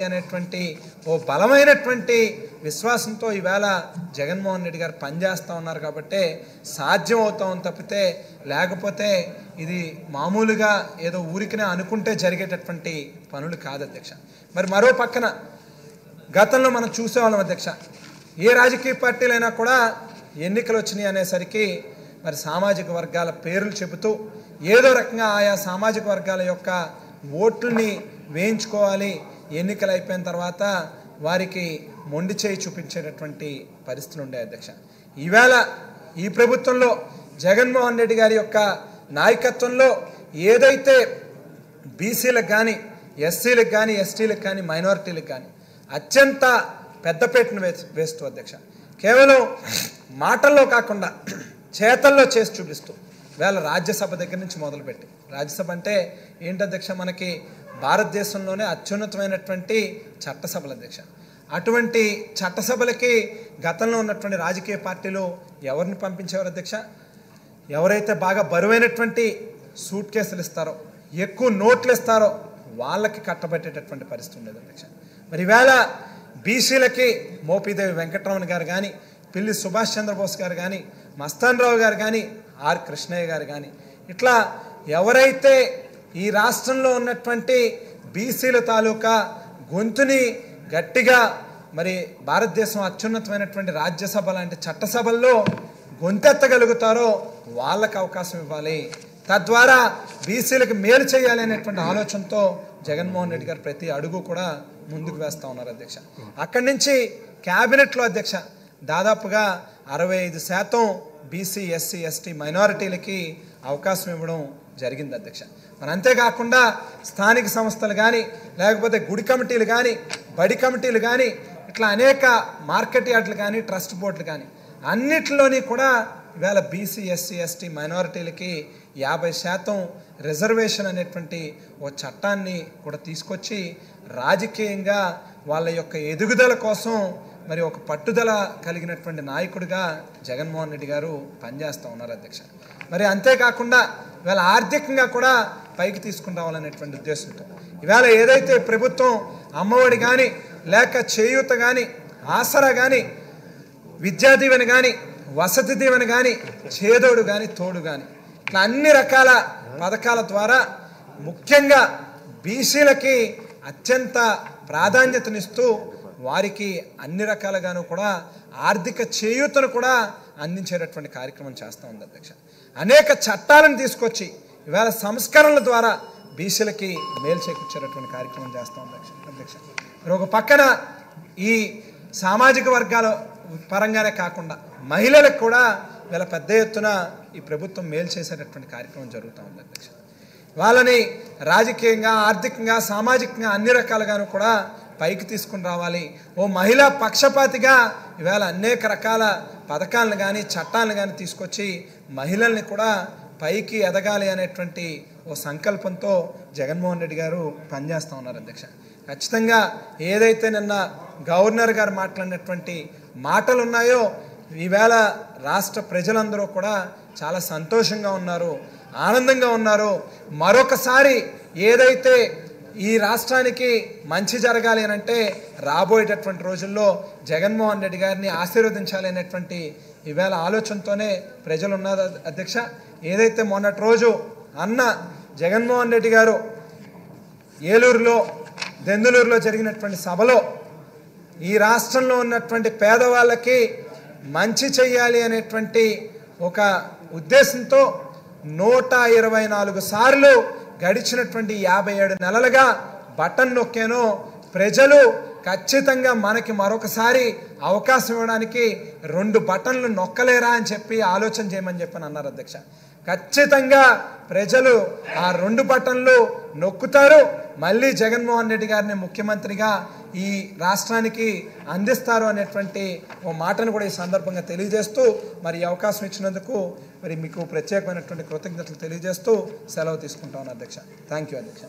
అనేటువంటి ఓ బలమైనటువంటి విశ్వాసంతో ఈవేళ జగన్మోహన్ రెడ్డి గారు పనిచేస్తూ ఉన్నారు కాబట్టి సాధ్యం అవుతాం తప్పితే లేకపోతే ఇది మామూలుగా ఏదో ఊరికనే అనుకుంటే జరిగేటటువంటి పనులు కాదు అధ్యక్ష. మరి మరో పక్కన గతంలో మనం చూసేవాళ్ళం అధ్యక్ష, ఏ రాజకీయ పార్టీలైనా కూడా ఎన్నికలు వచ్చినాయి అనేసరికి మరి సామాజిక వర్గాల పేర్లు చెబుతూ ఏదో రకంగా ఆయా సామాజిక వర్గాల యొక్క ఓట్లని వేయించుకోవాలి, ఎన్నికలు అయిపోయిన తర్వాత వారికి మొండి చేయి చూపించేటటువంటి పరిస్థితులు ఉండే అధ్యక్ష. ఈవేళ ఈ ప్రభుత్వంలో జగన్మోహన్ రెడ్డి గారి యొక్క నాయకత్వంలో ఏదైతే బీసీలకు కానీ ఎస్సీలకు కానీ ఎస్టీలకు కానీ మైనారిటీలకు కానీ అత్యంత పెద్దపీటను వేస్తూ అధ్యక్ష, కేవలం మాటల్లో కాకుండా చేతల్లో చేసి చూపిస్తూ వేళ రాజ్యసభ దగ్గర నుంచి మొదలుపెట్టి, రాజ్యసభ అంటే ఏంటి అధ్యక్ష, మనకి భారతదేశంలోనే అత్యున్నతమైనటువంటి చట్టసభల అధ్యక్ష. అటువంటి చట్టసభలకి గతంలో ఉన్నటువంటి రాజకీయ పార్టీలు ఎవరిని పంపించేవారు అధ్యక్ష? ఎవరైతే బాగా బరువైనటువంటి సూట్ కేసులు ఇస్తారో, ఎక్కువ నోట్లు ఇస్తారో వాళ్ళకి కట్టబెట్టేటటువంటి పరిస్థితి ఉండేది అధ్యక్ష. మరి ఈవేళ బీసీలకి మోపిదేవి వెంకటరమణ గారు కానీ, పిల్లి సుభాష్ చంద్రబోస్ గారు కానీ, మస్తాన్ రావు గారు కానీ, ఆర్ కృష్ణయ్య గారు కానీ, ఇట్లా ఎవరైతే ఈ రాష్ట్రంలో ఉన్నటువంటి బీసీల తాలూకా గొంతుని గట్టిగా మరి భారతదేశం అత్యున్నతమైనటువంటి రాజ్యసభ లాంటి చట్టసభల్లో గొంతెత్తగలుగుతారో వాళ్ళకు అవకాశం ఇవ్వాలి, తద్వారా బీసీలకు మేలు చేయాలి అనేటువంటి ఆలోచనతో జగన్మోహన్ రెడ్డి గారు ప్రతి అడుగు కూడా ముందుకు వేస్తూ ఉన్నారు అధ్యక్ష. అక్కడి నుంచి క్యాబినెట్లో అధ్యక్ష దాదాపుగా 65% బీసీ ఎస్సీ ఎస్టీ మైనారిటీలకి అవకాశం ఇవ్వడం జరిగింది అధ్యక్ష. మరి అంతేకాకుండా స్థానిక సంస్థలు కానీ, లేకపోతే గుడి కమిటీలు కానీ, బడి కమిటీలు కానీ, ఇట్లా అనేక మార్కెట్ యార్డులు కానీ, ట్రస్ట్ బోర్డులు కానీ అన్నిటిలోని కూడా ఇవాళ బీసీ ఎస్సీ ఎస్టీ మైనారిటీలకి 50% రిజర్వేషన్ అనేటువంటి ఓ చట్టాన్ని కూడా తీసుకొచ్చి రాజకీయంగా వాళ్ళ యొక్క ఎదుగుదల కోసం మరి ఒక పట్టుదల కలిగినటువంటి నాయకుడిగా జగన్మోహన్ రెడ్డి గారు పనిచేస్తూ ఉన్నారు అధ్యక్ష. మరి అంతేకాకుండా ఇవాళ ఆర్థికంగా కూడా పైకి తీసుకుని రావాలనేటువంటి ఉద్దేశంతో ఇవాళ ఏదైతే ప్రభుత్వం అమ్మఒడి కానీ, లేక చేయూత కానీ, ఆసరా కానీ, విద్యా దీవెన కానీ, వసతి దీవెన కానీ, చేదోడు కానీ, తోడు కానీ, ఇట్లా అన్ని రకాల పథకాల ద్వారా ముఖ్యంగా బీసీలకి అత్యంత ప్రాధాన్యతనిస్తూ వారికి అన్ని రకాలుగాను కూడా ఆర్థిక చేయూతను కూడా అందించేటటువంటి కార్యక్రమం చేస్తూ ఉంది అధ్యక్ష. అనేక చట్టాలను తీసుకొచ్చి ఇవాళ సంస్కరణల ద్వారా బీసీలకి మేలు చేకూర్చేటటువంటి కార్యక్రమం చేస్తూ ఉంది అధ్యక్ష. మరి ఒక పక్కన ఈ సామాజిక వర్గాల పరంగానే కాకుండా మహిళలకు కూడా వీళ్ళ పెద్ద ఎత్తున ఈ ప్రభుత్వం మేలు చేసేటటువంటి కార్యక్రమం జరుగుతూ ఉంది అధ్యక్ష. వాళ్ళని రాజకీయంగా, ఆర్థికంగా, సామాజికంగా అన్ని రకాలుగాను కూడా పైకి తీసుకుని రావాలి. ఓ మహిళా పక్షపాతిగా ఇవాళ అనేక రకాల పథకాలను కానీ, చట్టాలను కానీ తీసుకొచ్చి మహిళల్ని కూడా పైకి ఎదగాలి అనేటువంటి ఓ సంకల్పంతో జగన్మోహన్ రెడ్డి గారు పనిచేస్తూ ఉన్నారు అధ్యక్ష. ఖచ్చితంగా ఏదైతే నిన్న గవర్నర్ గారు మాట్లాడినటువంటి మాటలు ఉన్నాయో ఈవేళ రాష్ట్ర ప్రజలందరూ కూడా చాలా సంతోషంగా ఉన్నారు, ఆనందంగా ఉన్నారు. మరొకసారి ఏదైతే ఈ రాష్ట్రానికి మంచి జరగాలి అని అంటే రాబోయేటటువంటి రోజుల్లో జగన్మోహన్ రెడ్డి గారిని ఆశీర్వదించాలి అనేటువంటి ఈవేళ ఆలోచనతోనే ప్రజలు ఉన్నారు అధ్యక్ష. ఏదైతే మొన్నటి రోజు అన్న జగన్మోహన్ రెడ్డి గారు ఏలూరులో, దెందులూరులో జరిగినటువంటి సభలో ఈ రాష్ట్రంలో ఉన్నటువంటి పేదవాళ్ళకి మంచి చెయ్యాలి అనేటువంటి ఒక ఉద్దేశంతో 124 సార్లు గడిచినటువంటి 57 నెలలుగా బటన్ నొక్కాను. ప్రజలు ఖచ్చితంగా మనకి మరొకసారి అవకాశం ఇవ్వడానికి 2 బటన్లు నొక్కలేరా అని చెప్పి ఆలోచన చేయమని చెప్పని అన్నారు అధ్యక్ష. ఖచ్చితంగా ప్రజలు ఆ 2 బటన్లు నొక్కుతారు, మళ్ళీ జగన్మోహన్ రెడ్డి గారిని ముఖ్యమంత్రిగా ఈ రాష్ట్రానికి అందిస్తారు అనేటువంటి ఓ మాటను కూడా ఈ సందర్భంగా తెలియజేస్తూ మరి అవకాశం ఇచ్చినందుకు మరి మీకు ప్రత్యేకమైనటువంటి కృతజ్ఞతలు తెలియజేస్తూ సెలవు తీసుకుంటాను అధ్యక్ష. థ్యాంక్ యూ అధ్యక్ష.